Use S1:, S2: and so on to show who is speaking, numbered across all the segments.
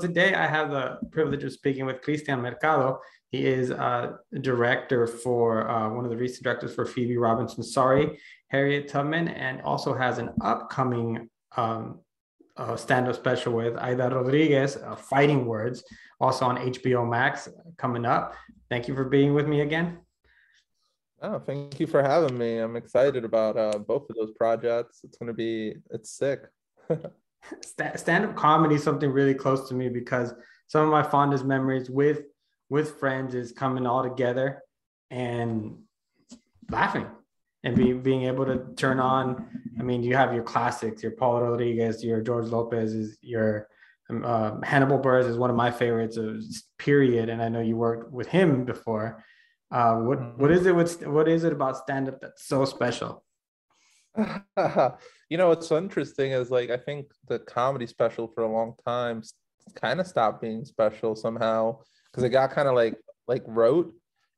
S1: today I have the privilege of speaking with Kristian Mercado. He is a director for one of the recent directors for Phoebe Robinson, Sorry, Harriet, Tubman, and also has an upcoming stand-up special with Aida Rodriguez, Fighting Words, also on HBO Max coming up. Thank you for being with me again.
S2: Oh, thank you for having me. I'm excited about both of those projects. It's sick.
S1: Stand-up comedy is something really close to me because some of my fondest memories with friends is coming all together and laughing and being able to turn on. I mean, you have your classics, your Paul Rodriguez, your George Lopez, your Hannibal Buress is one of my favorites, period. And I know you worked with him before. What is it about stand-up that's so special?
S2: What's so interesting is I think the comedy special for a long time kind of stopped being special somehow because it got kind of like rote,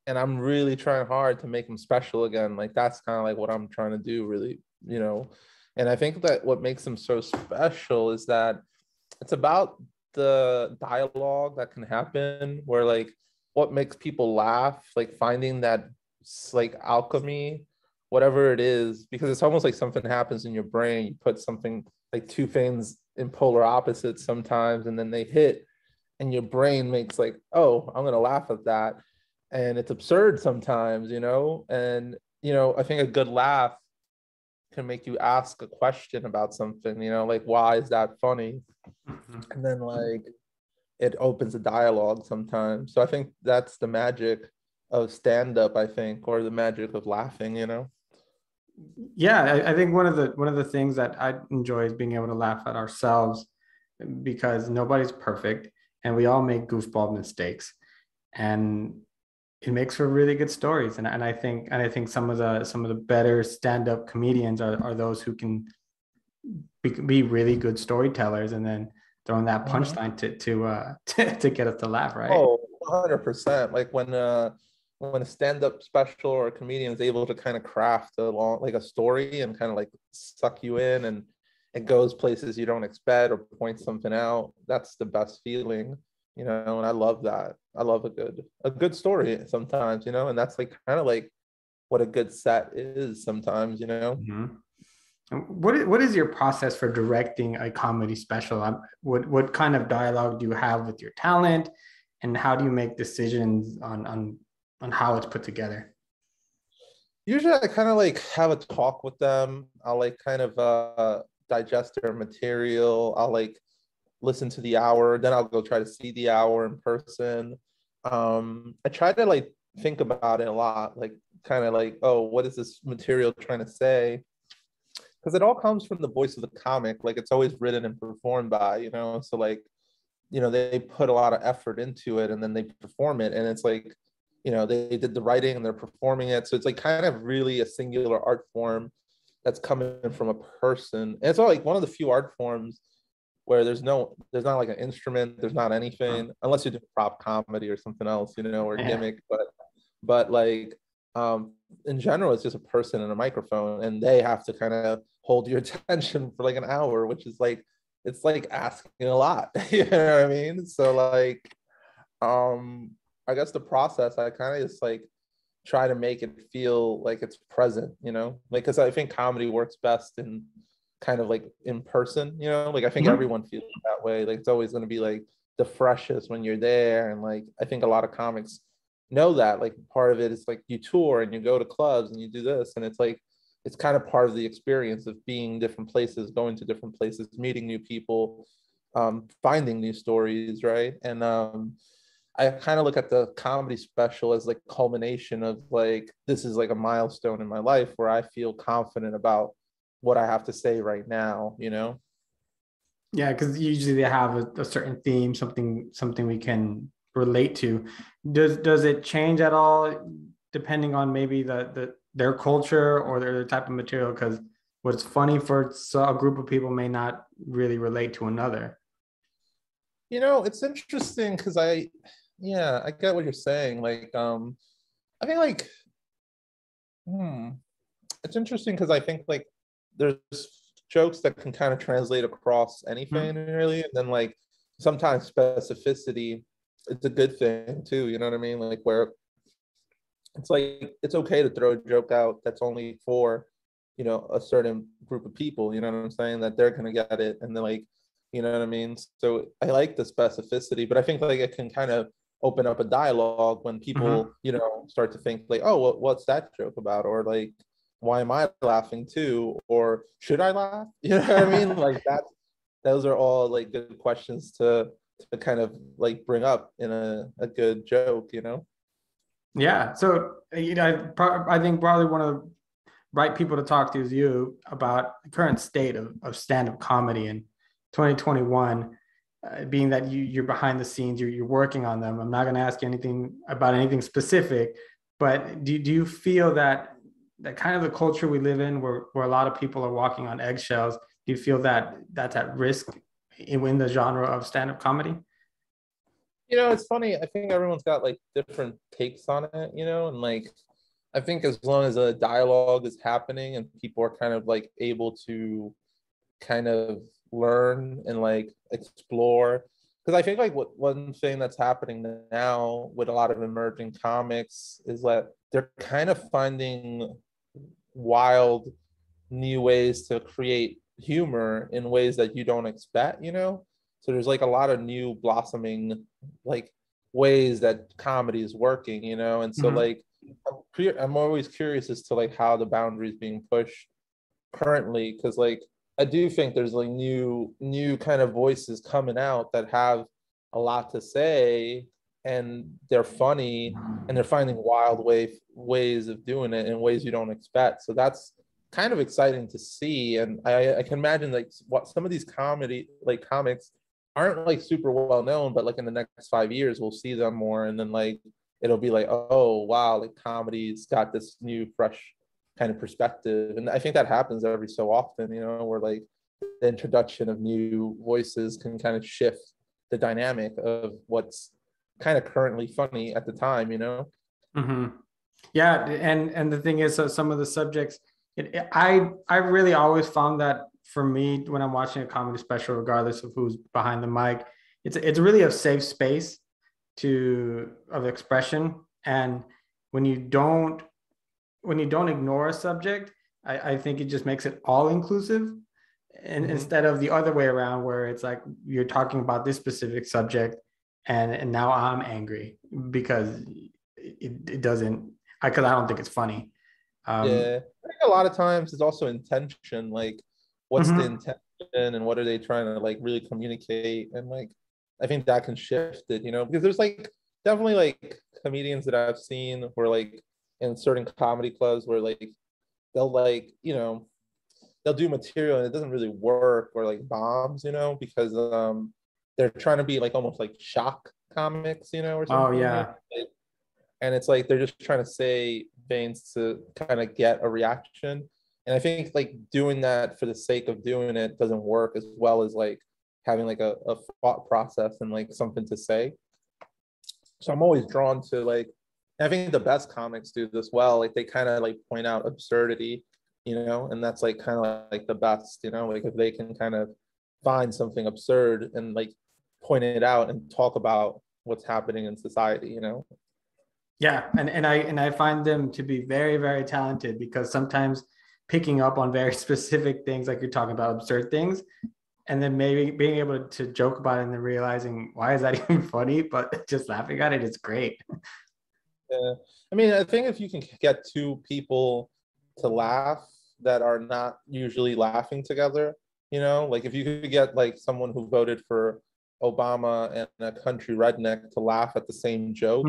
S2: and I'm really trying hard to make them special again. That's kind of what I'm trying to do, really, and I think that what makes them so special is that it's about the dialogue that can happen where what makes people laugh, finding that alchemy, whatever it is, because it's almost like something happens in your brain. You put something two things in polar opposites sometimes, and then they hit, and your brain makes oh, I'm gonna laugh at that, and it's absurd sometimes, and I think a good laugh can make you ask a question about something, why is that funny? And then it opens a dialogue sometimes. So I think that's the magic of stand-up, I think, or the magic of laughing,
S1: Yeah, I think one of the things that I enjoy is being able to laugh at ourselves because nobody's perfect and we all make goofball mistakes, and it makes for really good stories. And I think some of the better stand-up comedians are those who can be really good storytellers and then throwing that punchline to get us to laugh, right?
S2: Oh, 100%. When a stand-up special or a comedian is able to kind of craft a story and kind of suck you in, and it goes places you don't expect or point something out, that's the best feeling, and I love that. I love a good story sometimes, and that's kind of what a good set is sometimes,
S1: Mm-hmm. What is your process for directing a comedy special? What kind of dialogue do you have with your talent, and how do you make decisions on how it's put together?
S2: Usually I kind of have a talk with them. I'll kind of digest their material. I'll listen to the hour, then I'll go try to see the hour in person. I try to think about it a lot, kind of oh, what is this material trying to say? Because it all comes from the voice of the comic. It's always written and performed by, so they put a lot of effort into it and then they perform it, and it's they did the writing and they're performing it, so it's kind of really a singular art form that's coming from a person. And it's all one of the few art forms where there's not an instrument, there's not anything, unless you do prop comedy or something else, or gimmick, but in general it's just a person and a microphone, and they have to kind of hold your attention for an hour, which is it's asking a lot. You know what I mean? So I guess the process, I kind of just try to make it feel it's present, because I think comedy works best in kind of in person, I think everyone feels that way. It's always going to be the freshest when you're there. And I think a lot of comics know that part of it is you tour and you go to clubs and you do this, and it's kind of part of the experience of being different places, going to different places, meeting new people, finding new stories, right? And I kind of look at the comedy special as culmination of this is a milestone in my life where I feel confident about what I have to say right now,
S1: Yeah, because usually they have a certain theme, something we can relate to. Does it change at all depending on maybe their culture or their type of material? Because what's funny for a group of people may not really relate to another.
S2: It's interesting because I get what you're saying. I think it's interesting because I think there's jokes that can kind of translate across anything really, and then sometimes specificity, it's a good thing too, you know what I mean? Like where it's like it's okay to throw a joke out that's only for, you know, a certain group of people, you know what I'm saying, that they're gonna get it, and then like, you know what I mean? So I like the specificity, but I think like it can kind of open up a dialogue when people, you know, start to think like, oh, well, what's that joke about, or like, why am I laughing too, or should I laugh? You know what I mean? Like that, those are all like good questions to kind of like bring up in a good joke, you know?
S1: Yeah. So, you know, I think probably one of the right people to talk to is you about the current state of stand-up comedy in 2021, being that you're behind the scenes, you're working on them. I'm not going to ask you anything about anything specific, but do you feel that kind of the culture we live in where a lot of people are walking on eggshells, do you feel that that's at risk in the genre of stand-up comedy?
S2: You know, it's funny. I think everyone's got like different takes on it, you know, and like I think as long as a dialogue is happening and people are kind of like able to kind of learn and like explore, because I think like what one thing that's happening now with a lot of emerging comics is that they're kind of finding wild new ways to create humor in ways that you don't expect, you know? So there's like a lot of new blossoming like ways that comedy is working, you know? And so like I'm always curious as to like how the boundaries being pushed currently, because like I do think there's like new kind of voices coming out that have a lot to say, and they're funny, and they're finding wild ways of doing it in ways you don't expect. So that's kind of exciting to see. And I can imagine like what some of these comedy like comics aren't like super well known, but like in the next 5 years we'll see them more, and then like it'll be like, oh wow, like comedy's got this new fresh kind of perspective. And I think that happens every so often, you know, where like the introduction of new voices can kind of shift the dynamic of what's kind of currently funny at the time, you know?
S1: Yeah, and the thing is, so some of the subjects, I really always found that for me when I'm watching a comedy special, regardless of who's behind the mic, it's really a safe space of expression. And when you don't ignore a subject, I think it just makes it all inclusive. And instead of the other way around, where it's like you're talking about this specific subject, and now I'm angry because it doesn't, because I don't think it's funny.
S2: Yeah, I think a lot of times it's also intention, like what's the intention and what are they trying to like really communicate, and like I think that can shift it, you know, because there's like definitely like comedians that I've seen where like in certain comedy clubs where like they'll like, you know, they'll do material and it doesn't really work, or like bombs, you know, because they're trying to be like almost like shock comics, you know, or
S1: Oh
S2: something.
S1: yeah.
S2: And it's like they're just trying to say things to kind of get a reaction. And I think like doing that for the sake of doing it doesn't work as well as like having like a thought process and like something to say. So I'm always drawn to like, I think the best comics do this well. Like they kind of like point out absurdity, you know, and that's like kind of like the best, you know, like if they can kind of find something absurd and like point it out and talk about what's happening in society, you know.
S1: Yeah, and I find them to be very, very talented, because sometimes picking up on very specific things, like you're talking about absurd things, and then maybe being able to joke about it and then realizing why is that even funny, but just laughing at it is great.
S2: Yeah. I mean, I think if you can get two people to laugh that are not usually laughing together, you know, like if you could get like someone who voted for Obama and a country redneck to laugh at the same joke,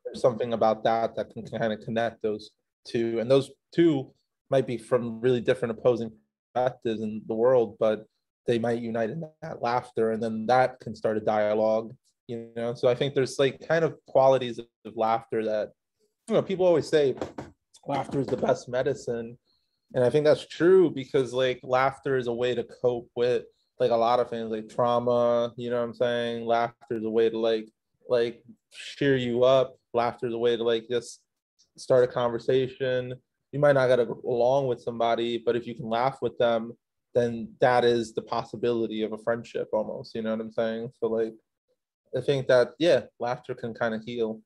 S2: there's something about that that can kind of connect those two. And those two might be from really different opposing perspectives in the world, but they might unite in that laughter, and then that can start a dialogue, you know. So I think there's like kind of qualities of laughter that, you know, people always say laughter is the best medicine, and I think that's true, because like laughter is a way to cope with like a lot of things like trauma, you know what I'm saying. Laughter is a way to like cheer you up. Laughter is a way to like just start a conversation. You might not get along with somebody, but if you can laugh with them, then that is the possibility of a friendship almost, you know what I'm saying? So like, I think that, yeah, laughter can kind of heal.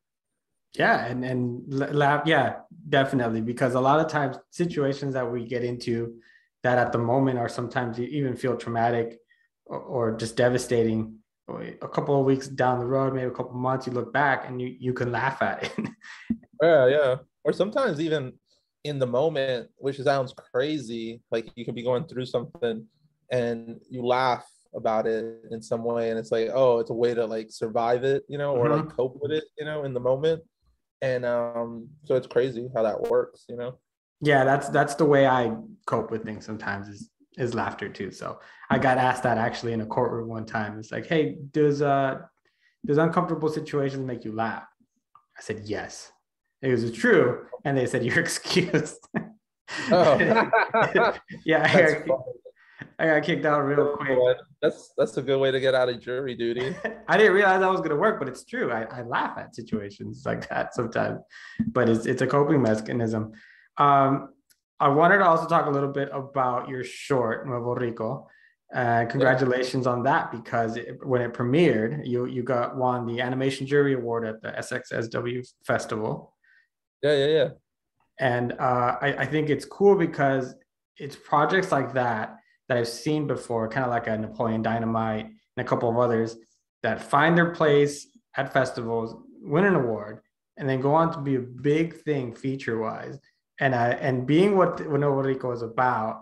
S1: Yeah, and laugh. Yeah, definitely. Because a lot of times situations that we get into that at the moment are sometimes even feel traumatic or just devastating. A couple of weeks down the road, maybe a couple of months, you look back and you can laugh at it.
S2: Yeah, yeah. Or sometimes even in the moment, which sounds crazy, like you could be going through something and you laugh about it in some way, and it's like, oh, it's a way to like survive it, you know, or like
S1: Mhm.
S2: cope with it, you know, in the moment. And so it's crazy how that works, you know.
S1: Yeah, that's the way I cope with things sometimes is laughter too. So I got asked that actually in a courtroom one time. It's like, hey, does uncomfortable situations make you laugh? I said yes. It was true, and they said you're excused.
S2: Oh,
S1: Yeah,
S2: that's fun.
S1: I got kicked out real quick.
S2: That's a good way to get out of jury duty.
S1: I didn't realize that was gonna work, but it's true. I laugh at situations like that sometimes, but it's a coping mechanism. Um, I wanted to also talk a little bit about your short Nuevo Rico.
S2: Yeah,
S1: Congratulations on that, because when it premiered, you got won the animation jury award at the SXSW Festival.
S2: yeah, yeah, yeah.
S1: And I think it's cool because it's projects like that I've seen before, kind of like a Napoleon Dynamite and a couple of others that find their place at festivals, win an award, and then go on to be a big thing feature wise. And being what Nuevo Rico is about,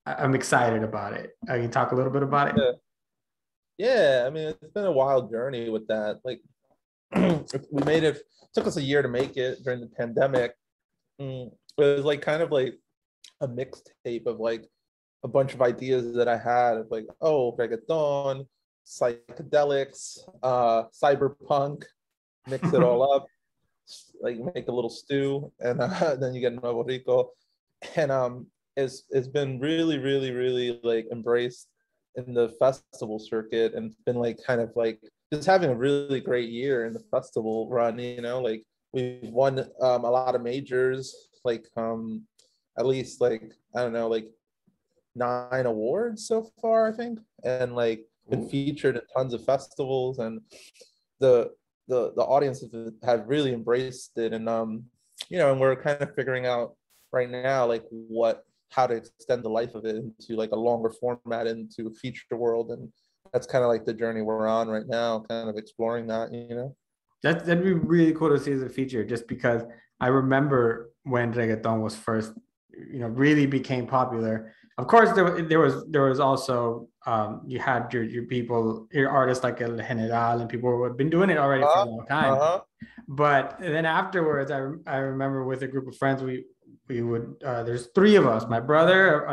S1: I'm excited about it. I can talk a little bit about it.
S2: Yeah. Yeah, I mean, it's been a wild journey with that. Like, we made it, took us a year to make it during the pandemic. It was like kind of like a mixtape of like a bunch of ideas that I had of like, oh, reggaeton, psychedelics, cyberpunk, mix it all up, like make a little stew, and then you get Nuevo Rico. And it's been really, really, really like embraced in the festival circuit, and it's been like kind of like just having a really great year in the festival run, you know, like we've won a lot of majors, like at least like I don't know, like 9 awards so far, I think, and like been featured in tons of festivals, and the the audiences have really embraced it, and you know, and we're kind of figuring out right now like what how to extend the life of it into like a longer format into a feature world, and that's kind of like the journey we're on right now, kind of exploring that, you know.
S1: That'd be really cool to see as a feature, just because I remember when reggaeton was first, really became popular. Of course, there was also you had your people, your artists like El General and people who had been doing it already for a long time.
S2: Uh-huh.
S1: But then afterwards, I remember with a group of friends, we would there's three of us, my brother,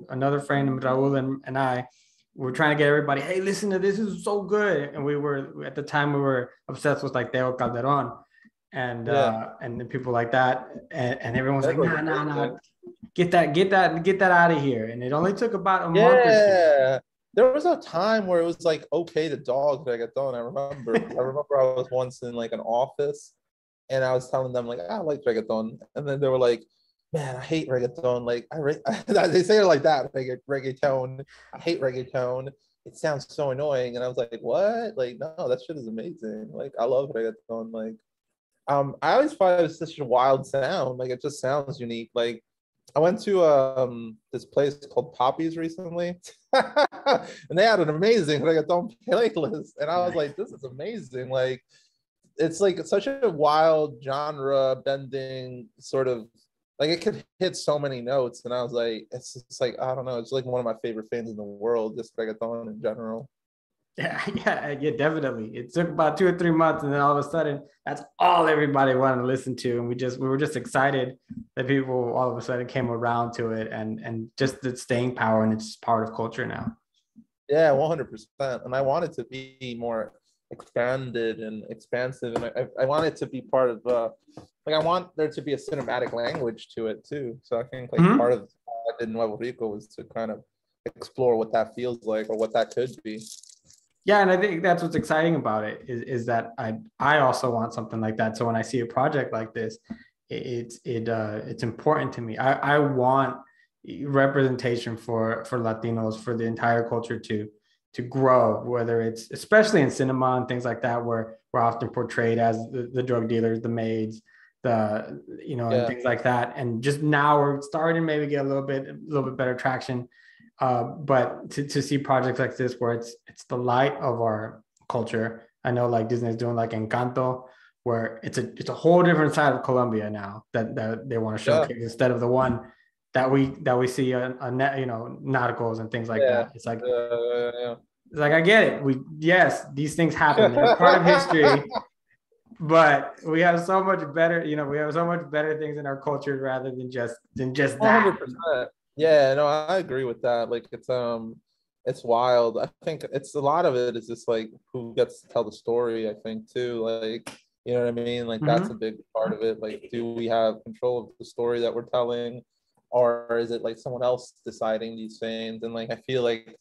S1: another friend, Raul, and I. We were trying to get everybody, hey, listen to this is so good. And we were at the time we were obsessed with like Teo Calderon
S2: Yeah,
S1: and people like that. And everyone's
S2: that
S1: like,
S2: was
S1: nah,
S2: amazing.
S1: get that out of here. And it only took about a month or two.
S2: Yeah, there was a time where it was like okay to dog reggaeton. I remember I was once in like an office, and I was telling them like, I like reggaeton, and then they were like, man, I hate reggaeton. Like they say it like that, like reggaeton. I hate reggaeton. It sounds so annoying, and I was like, what? Like, no, that shit is amazing. Like, I love reggaeton. Like, I always thought it was such a wild sound. Like, it just sounds unique. Like, I went to this place called Poppy's recently, and they had an amazing reggaeton playlist, and I was
S1: Nice.
S2: like, this is amazing. Like, it's like such a wild genre bending sort of, like it could hit so many notes, and I was like, it's just like, I don't know, it's like one of my favorite fans in the world, just reggaeton in general.
S1: Yeah, definitely. It took about 2 or 3 months, and then all of a sudden, that's all everybody wanted to listen to, and we were just excited that people all of a sudden came around to it, and just the staying power, and it's part of culture now.
S2: Yeah, 100%. And I want it to be more expanded and expansive, and I want it to be part of like, I want there to be a cinematic language to it too. So I think like part
S1: Mhm.
S2: of what I did in Nuevo Rico was to kind of explore what that feels like or what that could be.
S1: Yeah, and I think that's what's exciting about it is that I also want something like that. So when I see a project like this, it's important to me. I want representation for Latinos, for the entire culture to grow, whether it's especially in cinema and things like that, where we're often portrayed as the drug dealers, the maids, and things like that. And just now we're starting to maybe get a little bit better traction. But to see projects like this where it's the light of our culture. I know like Disney's doing like Encanto, where it's a whole different side of Colombia now that they want to showcase instead of the one that we see on nauticals and things like that. It's like it's like I get it. Yes, these things happen. They're part of history. But we have so much better, we have so much better things in our culture rather than just that.
S2: 100%. Yeah, no, I agree with that. Like it's wild. I think it's a lot of it is just like who gets to tell the story, I think too. Like, you know what I mean? Like that's a big part of it. Like, do we have control of the story that we're telling? Or is it like someone else deciding these things? And like I feel like,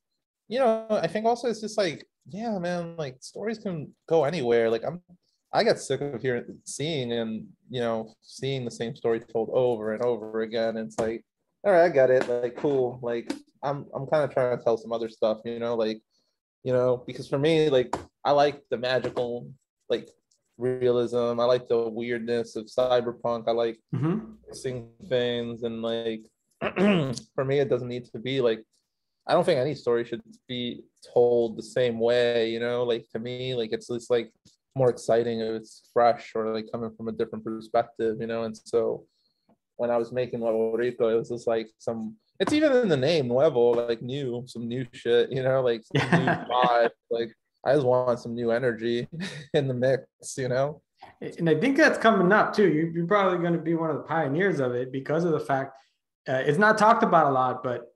S2: I think also it's just like, yeah, man, like stories can go anywhere. Like I get sick of seeing the same story told over and over again. And it's like, all right, I get it. Like, cool. Like, I'm kind of trying to tell some other stuff, because for me, like, I like the magical, like, realism. I like the weirdness of cyberpunk. I like seeing things, and like, for me, it doesn't need to be like, I don't think any story should be told the same way, like to me, like it's just like more exciting if it's fresh or like coming from a different perspective, and so when I was making Nuevo Rico, it was just like it's even in the name, Nuevo, like some new shit, like some new vibe. Like I just want some new energy in the mix,
S1: And I think that's coming up too. You're probably going to be one of the pioneers of it because of the fact it's not talked about a lot, but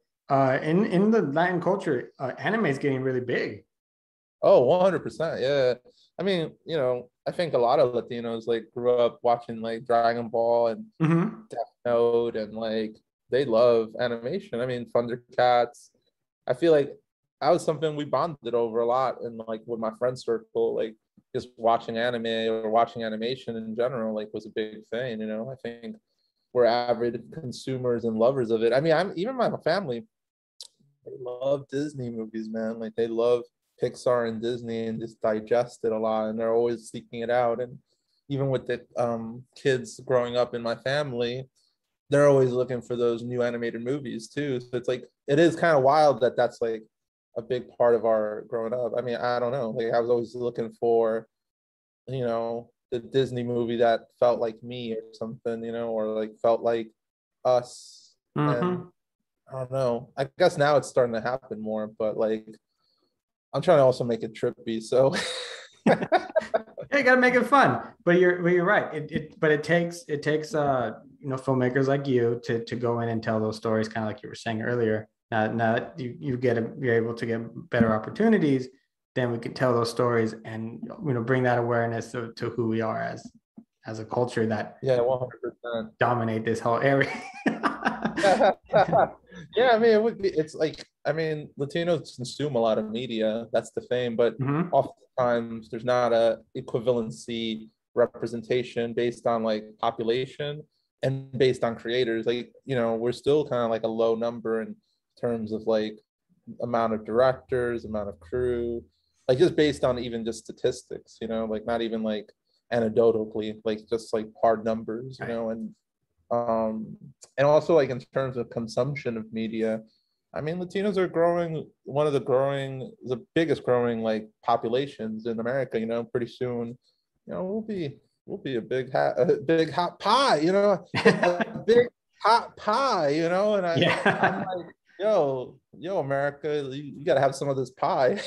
S1: in the Latin culture, anime is getting really big.
S2: Oh, 100%. Yeah. I mean, I think a lot of Latinos like grew up watching like Dragon Ball and Death Note, and like they love animation. I mean, Thundercats. I feel like that was something we bonded over a lot, and like with my friend circle, like just watching anime or watching animation in general, like was a big thing. I think we're avid consumers and lovers of it. I mean, even my family, they love Disney movies, man. Like they love Pixar and Disney and just digest it a lot, and they're always seeking it out. And even with the kids growing up in my family, they're always looking for those new animated movies too. So it's like it is kind of wild that that's like a big part of our growing up. I mean, I don't know. Like I was always looking for, the Disney movie that felt like me or something, or like felt like us. And I don't know. I guess now it's starting to happen more, but like I'm trying to also make it trippy, so
S1: you gotta make it fun. But you're right. It takes filmmakers like you to go in and tell those stories, kind of like you were saying earlier. Now that you're able to get better opportunities, then we can tell those stories and bring that awareness to who we are as a culture that
S2: 100%
S1: dominate this whole area.
S2: Yeah, I mean, it's like, I mean, Latinos consume a lot of media. That's the thing, but oftentimes there's not a equivalency representation based on like population and based on creators. Like, we're still kind of like a low number in terms of like amount of directors, amount of crew, like just based on even just statistics, like not even like anecdotally, like just like hard numbers, and also like in terms of consumption of media, I mean, Latinos are growing, the biggest growing like populations in America. Pretty soon, we'll be a big hot pie, a big hot pie, and I'm like, yo, America, you got to have some of this pie.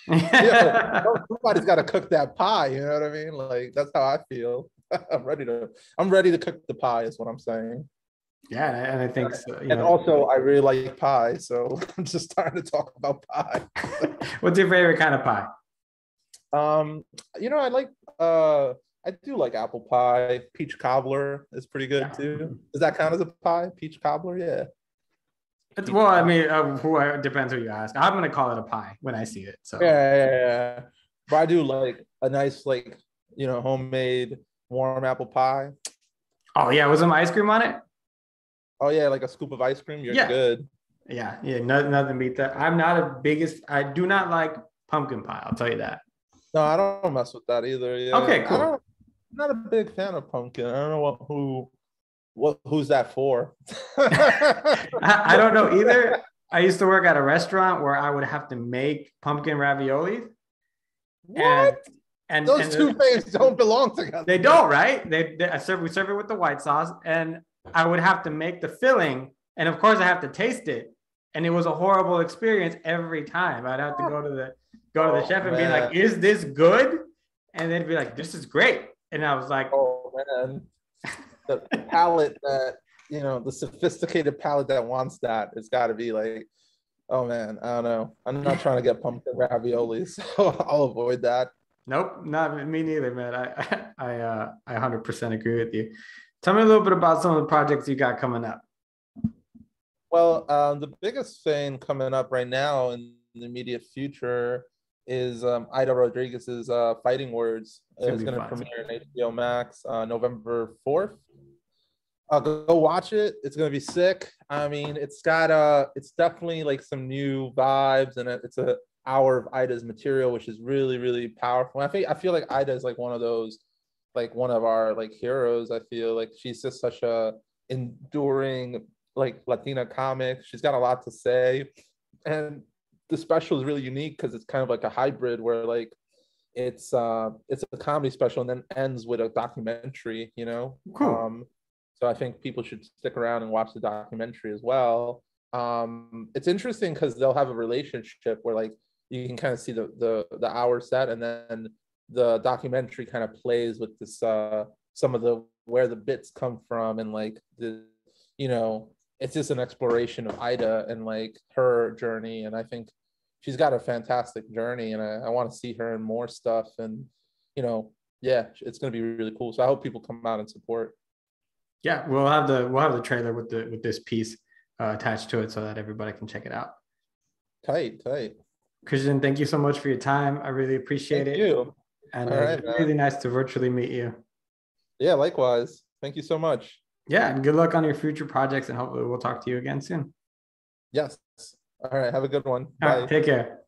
S2: Somebody's got to cook that pie. You know what I mean? Like that's how I feel. I'm ready to cook the pie. Is what I'm saying.
S1: Yeah, and I think so,
S2: and also I really like pie, so I'm just starting to talk about pie.
S1: What's your favorite kind of pie?
S2: I like I do like apple pie. Peach cobbler is pretty good too. Does that count as a pie? Peach cobbler, yeah.
S1: Well, I mean, depends who you ask. I'm gonna call it a pie when I see it. So
S2: yeah. But I do like a nice, like, homemade warm apple pie.
S1: Oh yeah, was some ice cream on it?
S2: Oh yeah, like a scoop of ice cream. You're
S1: Yeah.
S2: good.
S1: Yeah. Nothing beat that. I do not like pumpkin pie. I'll tell you that.
S2: No, I don't mess with that either. Yeah,
S1: Okay, cool.
S2: I'm not a big fan of pumpkin. I don't know who's that for.
S1: I don't know either. I used to work at a restaurant where I would have to make pumpkin raviolis.
S2: What?
S1: And
S2: those two things don't belong together.
S1: They don't, right? We serve it with the white sauce, and I would have to make the filling, and of course I have to taste it. And it was a horrible experience every time. I'd have to go to the chef and be like, "Is this good?" And they'd be like, "This is great." And I was like,
S2: "Oh man, the palate that the sophisticated palate that wants that, it's got to be like, oh man, I don't know. I'm not trying to get pumpkin raviolis, so I'll avoid that."
S1: Nope, not me neither, man. I 100% agree with you. Tell me a little bit about some of the projects you got coming up.
S2: Well, the biggest thing coming up right now in the immediate future is Aida Rodriguez's Fighting Words. It's going to premiere in HBO Max November 4th. Go watch it. It's going to be sick. I mean, it's definitely like some new vibes, and it's an hour of Aida's material, which is really, really powerful. I feel like Aida is like one of those, like one of our like heroes. I feel like she's just such a enduring like Latina comic. She's got a lot to say, and the special is really unique because it's kind of like a hybrid where like it's a comedy special and then ends with a documentary.
S1: Cool.
S2: So I think people should stick around and watch the documentary as well. It's interesting because they'll have a relationship where like you can kind of see the hour set, and then the documentary kind of plays with this some of the where the bits come from, and like it's just an exploration of Aida and like her journey. And I think she's got a fantastic journey, and I want to see her in more stuff. And it's going to be really cool. So I hope people come out and support.
S1: Yeah, we'll have the trailer with this piece attached to it so that everybody can check it out.
S2: Tight.
S1: Kristian, thank you so much for your time. I really appreciate it.
S2: Thank you.
S1: And it's really nice to virtually meet you.
S2: Yeah, likewise. Thank you so much.
S1: Yeah, and good luck on your future projects, and hopefully we'll talk to you again soon.
S2: Yes. All right, have a good one.
S1: All right, take care.